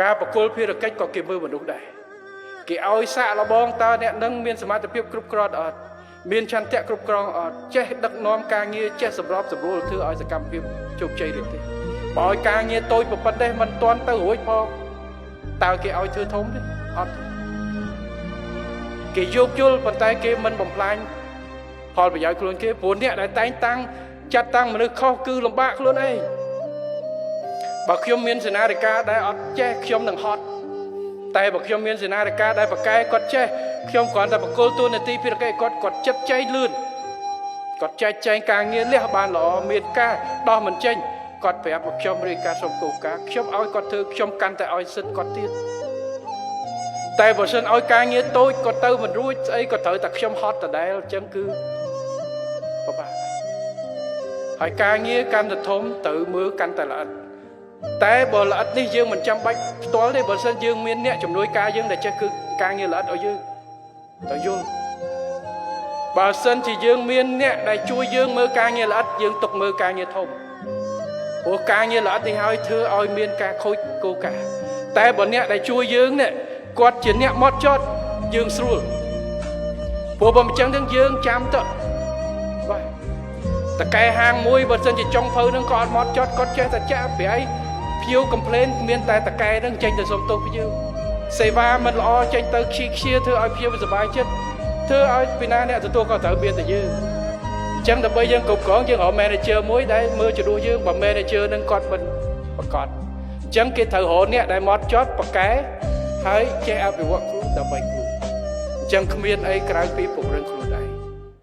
ការប្រគល់ភារកិច្ចក៏គេមើលមនុស្សដែរគេឲ្យសាកល្បងតើអ្នកនឹងមានសមត្ថភាពគ្រប់គ្រាន់អត់មានឆន្ទៈគ្រប់គ្រាន់អត់ចេះដឹកនាំការងារចេះសម្របសម្រួលធ្វើឲ្យសកម្មភាពជោគជ័យឬទេបើឲ្យការងារតូចប៉ុណ្ណេះមិនទាន់ទៅរួចផងតើគេឲ្យធ្វើធំទេអត់គេយោគយល់ប៉ុន្តែគេមិនបំផ្លាញផលប្រយោជន៍ខ្លួនគេព្រោះអ្នកដែលតែងតាំងចាត់តាំងមនុស្សខុសគឺលំបាកខ្លួនឯងបើខ្ញុំមានសេនាធិការដែលអត់ចេះខ្ញុំនឹងហត់តែបើខ្ញុំមានសេនាធិការដែលប្រកែគាត់ចេះខ្ញុំគ្រាន់តែបកគលតួនាទីភារកិច្ចគាត់ចិត្តចែងលឿនគាត់ចែកចែងការងារលះបានល្អមានការដោះមិនចេញគាត់ប្រាប់មកខ្ញុំរាយការណ៍សុំគោលការណ៍ខ្ញុំឲ្យគាត់ធ្វើខ្ញុំកាន់តែឲ្យសិទ្ធគាត់ទៀតតែបើសិនឲ្យការងារតូចគាត់ទៅមិនរួចស្អីក៏ត្រូវតែខ្ញុំហត់ដដែលអញ្ចឹងគឺពិបាកហើយការងារកាន់តែធំត្រូវមើលកាន់តែល្អិតតែបើល្អិតនេះយើងមិនចាំបាច់ផ្ទាល់ទេបើសិនយើងមានអ្នកជំនួយការយើងដែលចេះគឺការងារល្អិតឲ្យយើងត្រូវយល់បើសិនជាយើងមានអ្នកដែលជួយយើងមើលការងារល្អិតយើងទុកមើលការងារធំព្រោះការងារល្អិតនេះហើយធ្វើឲ្យមានការខូចគោលការណ៍តែបើអ្នកដែលជួយយើងនេះគាត់ជាអ្នកម៉ត់ចត់យើងស្រួលព្រោះបើមិនចឹងយើងចាំទៅបាទតកែហាងមួយបើសិនជាចុងភៅនឹងក៏អត់ម៉ត់ចត់គាត់ចេះតែចាក់ប្រៃភៀវកំ pl េនមានតែតកែនឹងចេញទៅសុំទោសពីយើងសេវាមិនល្អចេញទៅខ្ជិលខ្ជាធ្វើឲ្យភៀវសុបាយចិត្តធ្វើឲ្យពីណាអ្នកទទួលក៏ត្រូវមានតែយើងអញ្ចឹងដើម្បីយើងគ្រប់គ្រងយើងរក manager មួយដែលមើលជំនួសយើងបើ manager នឹងគាត់មិនប្រកបអញ្ចឹងគេត្រូវរកអ្នកដែលម៉ត់ចត់ប្រកែហើយចេះអភិវឌ្ឍខ្លួនដើម្បីខ្លួនអញ្ចឹងគ្មានអីក្រៅពីពង្រឹងខ្លួន